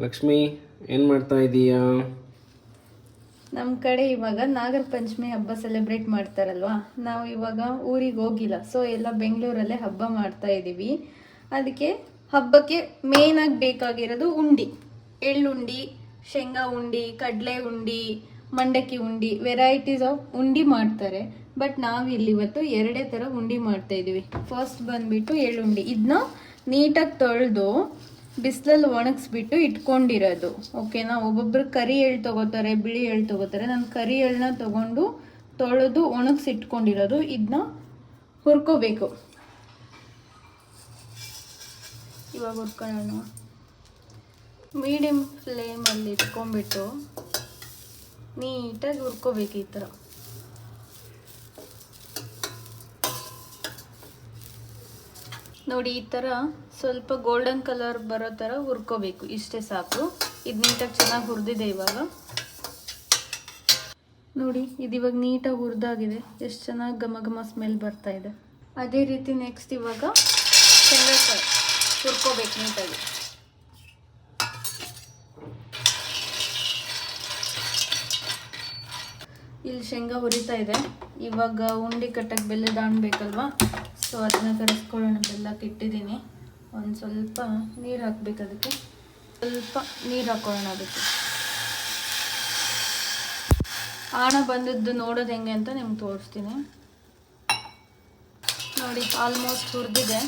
ಲಕ್ಷ್ಮಿ ಏನು ಮಾಡ್ತಾ ಇದೀಯಾ? ನಮ್ಮ ಕಡೆ ಇವಾಗ ನಾಗರ ಪಂಚಮಿ ಹಬ್ಬ ಸೆಲೆಬ್ರೇಟ್ ಮಾಡ್ತಾರಲ್ವಾ, ನಾವು ಇವಾಗ ಊರಿಗೆ ಹೋಗಿಲ್ಲ. ಸೊ ಎಲ್ಲ ಬೆಂಗಳೂರಲ್ಲೇ ಹಬ್ಬ ಮಾಡ್ತಾ ಇದ್ದೀವಿ. ಅದಕ್ಕೆ ಹಬ್ಬಕ್ಕೆ ಮೇಯ್ನಾಗಿ ಬೇಕಾಗಿರೋದು ಉಂಡಿ, ಎಳ್ಳುಂಡಿ, ಶೇಂಗಾ ಉಂಡಿ, ಕಡಲೆ ಉಂಡಿ, ಮಂಡಕ್ಕಿ ಉಂಡಿ, ವೆರೈಟೀಸ್ ಆಫ್ ಉಂಡಿ ಮಾಡ್ತಾರೆ. ಬಟ್ ನಾವಿಲ್ಲಿ ಇವತ್ತು ಎರಡೇ ಥರ ಉಂಡಿ ಮಾಡ್ತಾ ಇದ್ದೀವಿ. ಫಸ್ಟ್ ಬಂದ್ಬಿಟ್ಟು ಎಳ್ಳುಂಡಿ, ಇದನ್ನ ನೀಟಾಗಿ ತೊಳೆದು ಬಿಸಿಲಲ್ಲಿ ಒಣಗಿಸ್ಬಿಟ್ಟು ಇಟ್ಕೊಂಡಿರೋದು. ಓಕೆನಾ? ಒಬ್ಬೊಬ್ರು ಕರಿ ಎಳ್ಳು ತೊಗೋತಾರೆ, ಬಿಳಿ ಎಳ್ಳು ತೊಗೋತಾರೆ. ನಾನು ಕರಿ ಎಳ್ಳನ್ನ ತೊಗೊಂಡು ತೊಳೆದು ಒಣಗಿಸಿ ಇಟ್ಕೊಂಡಿರೋದು. ಇದನ್ನ ಹುರ್ಕೋಬೇಕು. ಇವಾಗ ಹುರ್ಕೊಳ್ಳೋಣ. ಮೀಡಿಯಮ್ ಫ್ಲೇಮಲ್ಲಿ ಇಟ್ಕೊಂಡ್ಬಿಟ್ಟು ನೀಟಾಗಿ ಹುರ್ಕೋಬೇಕು ಈ ಥರ. ನೋಡಿ, ಈ ಥರ ಸ್ವಲ್ಪ ಗೋಲ್ಡನ್ ಕಲರ್ ಬರೋ ಥರ ಹುರ್ಕೋಬೇಕು. ಇಷ್ಟೇ ಸಾಕು. ಇದು ನೀಟಾಗಿ ಚೆನ್ನಾಗಿ ಹುರಿದಿದೆ. ಇವಾಗ ನೋಡಿ, ಇದು ಇವಾಗ ನೀಟಾಗಿ ಹುರಿದಾಗಿದೆ. ಎಷ್ಟು ಚೆನ್ನಾಗಿ ಘಮ ಘಮ ಸ್ಮೆಲ್ ಬರ್ತಾ ಇದೆ. ಅದೇ ರೀತಿ ನೆಕ್ಸ್ಟ್ ಇವಾಗ ಶೇಂಗಾಕಾಯಿ ಹುರ್ಕೋಬೇಕು ನೀಟಾಗಿ. ಇಲ್ಲಿ ಶೇಂಗಾ ಹುರಿತಾ ಇದೆ. ಇವಾಗ ಉಂಡೆ ಕಟ್ಟಕ್ಕೆ ಬೆಲ್ಲದ ಹಣ್ಣು ಬೇಕಲ್ವಾ, ಸೊ ಅದನ್ನ ಕರೆಸ್ಕೊಳ್ಳೋಣ. ಬೆಲ್ಲಕ್ಕೆ ಇಟ್ಟಿದ್ದೀನಿ. ಒಂದು ಸ್ವಲ್ಪ ನೀರು ಹಾಕ್ಬೇಕು. ಅದಕ್ಕೆ ಸ್ವಲ್ಪ ನೀರು ಹಾಕೊಳ್ಳೋಣ. ಅದಕ್ಕೆ ಆಣ ಬಂದದ್ದು ನೋಡೋದು ಹೆಂಗೆ ಅಂತ ನಿಮ್ಗೆ ತೋರಿಸ್ತೀನಿ. ನೋಡಿ, ಆಲ್ಮೋಸ್ಟ್ ಹುರಿದಿದೆ.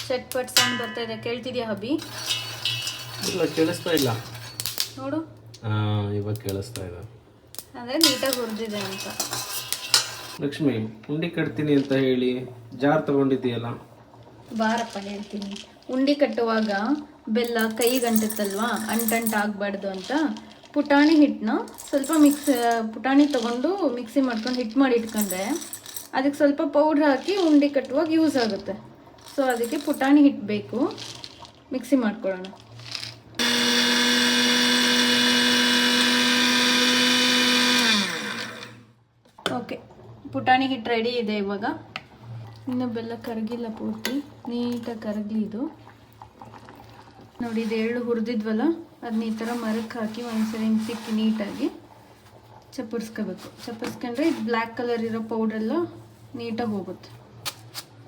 ಚಟ್ಪಟ್ ಸೌಂಡ್ ಬರ್ತಾ ಇದೆ. ಕೇಳ್ತಿದ್ಯಾ ಹಬಿ? ಇಲ್ಲ, ಕೇಳಿಸ್ತಾ ಇಲ್ಲ. ನೋಡು, ಇವಾಗ ಕೇಳಿಸ್ತಾ ಇದೆ. ಅಂದರೆ ನೀಟಾಗಿ ಹುರಿದಿದೆ ಅಂತ. ಲಕ್ಷ್ಮಿ, ಉಂಡಿ ಕಟ್ತೀನಿ ಅಂತ ಹೇಳಿ ಜಾರ್ ತಗೊಂಡಿದ್ದೀಯಲ್ಲ? ಬಾರಪ್ಪ ಹೇಳ್ತೀನಿ. ಉಂಡಿ ಕಟ್ಟುವಾಗ ಬೆಲ್ಲ ಕೈಗಂಟುತ್ತಲ್ವಾ, ಅಂಟಂಟಾಗಬಾರ್ದು ಅಂತ ಪುಟಾಣಿ ಹಿಟ್ಟನ್ನ ಸ್ವಲ್ಪ ಪುಟಾಣಿ ತೊಗೊಂಡು ಮಿಕ್ಸಿ ಮಾಡ್ಕೊಂಡು ಹಿಟ್ಟು ಮಾಡಿ ಇಟ್ಕೊಂಡ್ರೆ ಅದಕ್ಕೆ ಸ್ವಲ್ಪ ಪೌಡ್ರ್ ಹಾಕಿ ಉಂಡಿ ಕಟ್ಟುವಾಗ ಯೂಸ್ ಆಗುತ್ತೆ. ಸೊ ಅದಕ್ಕೆ ಪುಟಾಣಿ ಹಿಟ್ಟು ಬೇಕು. ಮಿಕ್ಸಿ ಮಾಡ್ಕೊಳ್ಳೋಣ. ಓಕೆ, ಪುಟಾಣಿ ಹಿಟ್ಟು ರೆಡಿ ಇದೆ. ಇವಾಗ ಇನ್ನು ಬೆಲ್ಲ ಕರಗಿಲ್ಲ, ಪೂರ್ತಿ ನೀಟಾಗಿ ಕರಗಲಿ ಇದು. ನೋಡಿ, ಇದು ಎಳ್ಳು ಹುರಿದಿದ್ವಲ್ಲ, ಅದನ್ನ ಈ ಥರ ಮರಕ್ಕೆ ಹಾಕಿ ಒಂದ್ಸರಿ ಹಿಂಗೆ ತಿಕ್ಕಿ ನೀಟಾಗಿ ಚಪ್ಪರ್ಸ್ಕೋಬೇಕು. ಚಪ್ಪರ್ಸ್ಕೊಂಡ್ರೆ ಇದು ಬ್ಲ್ಯಾಕ್ ಕಲರ್ ಇರೋ ಪೌಡ್ರೆಲ್ಲ ನೀಟಾಗಿ ಹೋಗುತ್ತೆ.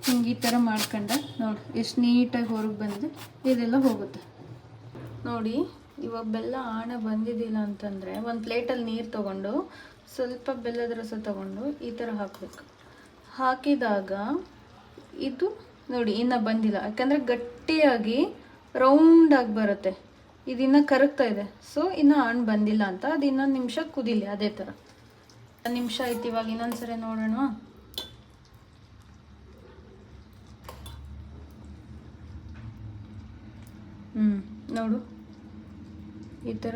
ಹಿಂಗೆ ಈ ಥರ ಮಾಡ್ಕೊಂಡೆ ನೋಡಿ ಎಷ್ಟು ನೀಟಾಗಿ ಹೊರಗೆ ಬಂದಿದೆ. ಇದೆಲ್ಲ ಹೋಗುತ್ತೆ. ನೋಡಿ, ಇವಾಗ ಬೆಲ್ಲ ಆಣ ಬಂದಿದ್ದಿಲ್ಲ ಅಂತಂದರೆ ಒಂದು ಪ್ಲೇಟಲ್ಲಿ ನೀರು ತೊಗೊಂಡು ಸ್ವಲ್ಪ ಬೆಲ್ಲದ ರಸ ತೊಗೊಂಡು ಈ ಥರ ಹಾಕಬೇಕು. ಹಾಕಿದಾಗ ಇದು ನೋಡಿ ಇನ್ನೂ ಬಂದಿಲ್ಲ, ಯಾಕಂದರೆ ಗಟ್ಟಿಯಾಗಿ ರೌಂಡಾಗಿ ಬರುತ್ತೆ. ಇದಿನ್ನೂ ಕರಗ್ತಾ ಇದೆ. ಸೊ ಇನ್ನೂ ಹಣ್ಣು ಬಂದಿಲ್ಲ ಅಂತ. ಅದು ಇನ್ನೊಂದು ನಿಮಿಷ ಕುದಿಲಿ. ಅದೇ ಥರ ಒಂದು ನಿಮಿಷ ಆಯ್ತು. ಇವಾಗ ಇನ್ನೊಂದ್ಸರಿ ನೋಡೋಣ. ನೋಡು, ಈ ಥರ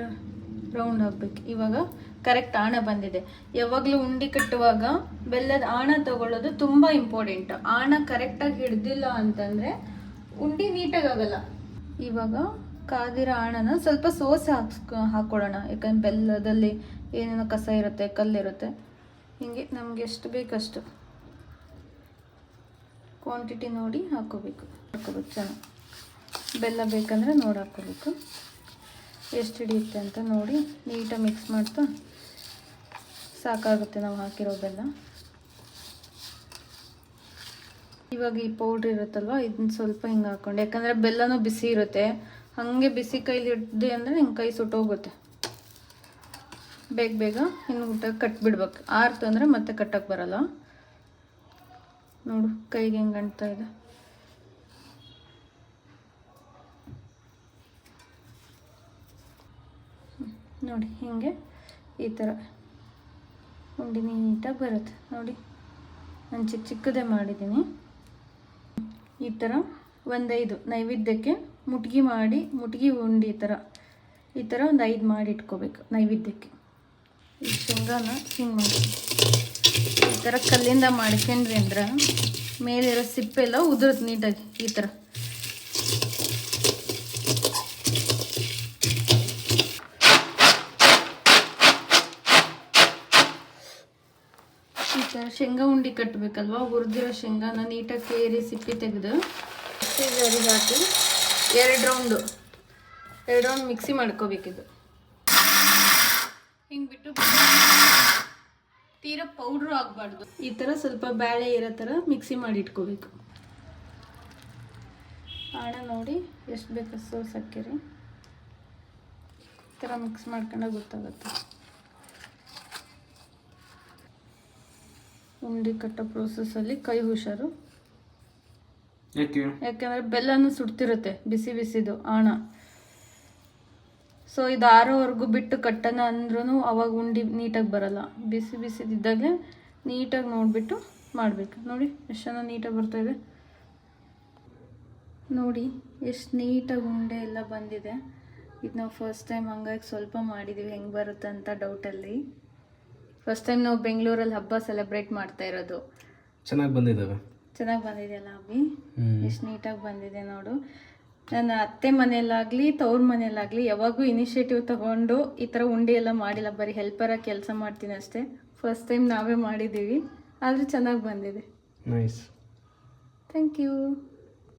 ರೌಂಡ್ ಆಗಬೇಕು. ಇವಾಗ ಕರೆಕ್ಟ್ ಆಣ ಬಂದಿದೆ. ಯಾವಾಗಲೂ ಉಂಡೆ ಕಟ್ಟುವಾಗ ಬೆಲ್ಲದ ಆಣ ತಗೊಳ್ಳೋದು ತುಂಬ ಇಂಪಾರ್ಟೆಂಟ್. ಆಣ ಕರೆಕ್ಟಾಗಿ ಹಿಡ್ದಿಲ್ಲ ಅಂತಂದರೆ ಉಂಡೆ ನೀಟಾಗಿ ಆಗಲ್ಲ. ಇವಾಗ ಕಾದಿರೋ ಆಣನ ಸ್ವಲ್ಪ ಸೋಸೆ ಹಾಕ್ಕೊಳ್ಳೋಣ. ಯಾಕಂದ್ರೆ ಬೆಲ್ಲದಲ್ಲಿ ಏನೇನೋ ಕಸ ಇರುತ್ತೆ, ಕಲ್ಲಿರುತ್ತೆ. ಹೀಗೆ ನಮಗೆ ಎಷ್ಟು ಬೇಕಷ್ಟು ಕ್ವಾಂಟಿಟಿ ನೋಡಿ ಹಾಕ್ಕೋಬೇಕು ಚೆನ್ನಾಗಿ. ಬೆಲ್ಲ ಬೇಕಂದರೆ ನೋಡಿ ಹಾಕ್ಕೋಬೇಕು. ಎಷ್ಟು ಹಿಡಿಯುತ್ತೆ ಅಂತ ನೋಡಿ ನೀಟಾಗಿ ಮಿಕ್ಸ್ ಮಾಡ್ತಾ ಸಾಕಾಗುತ್ತೆ ನಾವು ಹಾಕಿರೋ ಬೆಲ್ಲ. ಇವಾಗ ಈ ಪೌಡ್ರ್ ಇರುತ್ತಲ್ವ, ಇದನ್ನ ಸ್ವಲ್ಪ ಹಿಂಗೆ ಹಾಕ್ಕೊಂಡು, ಯಾಕಂದರೆ ಬೆಲ್ಲನೂ ಬಿಸಿ ಇರುತ್ತೆ. ಹಾಗೆ ಬಿಸಿ ಕೈಲಿ ಹಿಡ್ದೆ ಅಂದರೆ ಹಿಂಗೆ ಕೈ ಸುಟ್ಟೋಗುತ್ತೆ. ಬೇಗ ಬೇಗ ಹಿಂಗೆ ಊಟ ಕಟ್ಬಿಡ್ಬೇಕು. ಆರ್ತು ಅಂದರೆ ಮತ್ತೆ ಕಟ್ಟಕ್ಕೆ ಬರಲ್ಲ. ನೋಡು, ಕೈಗೆ ಹೆಂಗೆ ಅಂಟ್ತಾ ಇದೆ. ನೋಡಿ, ಹೀಗೆ ಈ ಥರ ಉಂಡೆ ನೀಟಾಗಿ ಬರುತ್ತೆ. ನೋಡಿ, ನಾನು ಚಿಕ್ಕದೇ ಮಾಡಿದ್ದೀನಿ. ಈ ಥರ ಒಂದು 5 ನೈವೇದ್ಯಕ್ಕೆ ಮುಟ್ಗಿ ಉಂಡೆ ಈ ಥರ ಒಂದು 5 ಮಾಡಿ ಇಟ್ಕೋಬೇಕು ನೈವೇದ್ಯಕ್ಕೆ. ಈ ಶೇಂಗಾನ ಹಿಂಗೆ ಮಾಡಿ ಈ ಥರ ಕಲ್ಲಿಂದ ಮಾಡ್ಕೊಂಡ್ರಿ ಅಂದ್ರೆ ಮೇಲಿರೋ ಸಿಪ್ಪೆಲ್ಲ ಉದುರುತ್ತೆ ನೀಟಾಗಿ. ಈ ಥರ ಶೇಂಗಾ ಉಂಡೆ ಕಟ್ಟಬೇಕಲ್ವ, ಹುರಿದಿರೋ ಶೇಂಗಾನ ನೀಟಾಗಿ ಕೇರಿ ಸಿಪ್ಪೆ ತೆಗೆದು ಮಿಕ್ಸಿಗೆ ಹಾಕಿ 2 ರೌಂಡು 2 ರೌಂಡ್ ಮಿಕ್ಸಿ ಮಾಡ್ಕೋಬೇಕಿದು. ಹಿಂಗೆ ಬಿಟ್ಟು ತೀರಾ ಪೌಡ್ರು ಆಗಬಾರ್ದು. ಈ ಥರ ಸ್ವಲ್ಪ ಬೇಳೆ ಇರೋ ಥರ ಮಿಕ್ಸಿ ಮಾಡಿ ಇಟ್ಕೋಬೇಕು. ಆಣ ನೋಡಿ ಎಷ್ಟು ಬೇಕು ಅಷ್ಟು ಸಕ್ಕರೆ ಈ ಥರ ಮಿಕ್ಸ್ ಮಾಡ್ಕೊಂಡಾಗ ಗೊತ್ತಾಗುತ್ತೆ. ಉಂಡೆ ಕಟ್ಟೋ ಪ್ರೋಸೆಸ್ಸಲ್ಲಿ ಕೈ ಹುಷಾರು, ಯಾಕೆಂದರೆ ಬೆಲ್ಲನೂ ಸುಡ್ತಿರುತ್ತೆ ಬಿಸಿ ಬಿಸಿದು ಆಣ. ಸೊ ಇದು ಆರೋವರೆಗೂ ಬಿಟ್ಟು ಕಟ್ಟೋಣ ಅಂದ್ರೂ ಅವಾಗ ಉಂಡೆ ನೀಟಾಗಿ ಬರಲ್ಲ. ಬಿಸಿ ಬಿಸಿದಿದ್ದಾಗಲೇ ನೀಟಾಗಿ ನೋಡಿಬಿಟ್ಟು ಮಾಡಬೇಕು. ನೋಡಿ ಎಷ್ಟು ಚೆನ್ನಾಗಿ ನೀಟಾಗಿ ಬರ್ತಾಯಿದೆ. ನೋಡಿ ಎಷ್ಟು ನೀಟಾಗಿ ಉಂಡೆ ಎಲ್ಲ ಬಂದಿದೆ. ಇದು ನಾವು ಫಸ್ಟ್ ಟೈಮ್ ಹಂಗಾಗಿ ಸ್ವಲ್ಪ ಮಾಡಿದ್ದೀವಿ, ಹೆಂಗೆ ಬರುತ್ತೆ ಅಂತ ಡೌಟಲ್ಲಿ. ಫಸ್ಟ್ ಟೈಮ್ ನಾವು ಬೆಂಗಳೂರಲ್ಲಿ ಹಬ್ಬ ಸೆಲೆಬ್ರೇಟ್ ಮಾಡ್ತಾ ಇರೋದು. ಚೆನ್ನಾಗಿ ಬಂದಿದ್ದಾವೆ. ಚೆನ್ನಾಗಿ ಬಂದಿದೆಯಲ್ಲ ಅಭಿ, ಎಷ್ಟು ನೀಟಾಗಿ ಬಂದಿದೆ ನೋಡು. ನನ್ನ ಅತ್ತೆ ಮನೆಯಲ್ಲಾಗಲಿ ತವ್ರ ಮನೆಯಲ್ಲಾಗಲಿ ಯಾವಾಗೂ ಇನಿಷಿಯೇಟಿವ್ ತಗೊಂಡು ಈ ಥರ ಉಂಡೆ ಎಲ್ಲ ಮಾಡಿಲ್ಲ. ಬರೀ ಹೆಲ್ಪರಾಗಿ ಕೆಲಸ ಮಾಡ್ತೀನಿ ಅಷ್ಟೇ. ಫಸ್ಟ್ ಟೈಮ್ ನಾವೇ ಮಾಡಿದ್ದೀವಿ, ಆದರೆ ಚೆನ್ನಾಗಿ ಬಂದಿದೆ. Nice, thank you.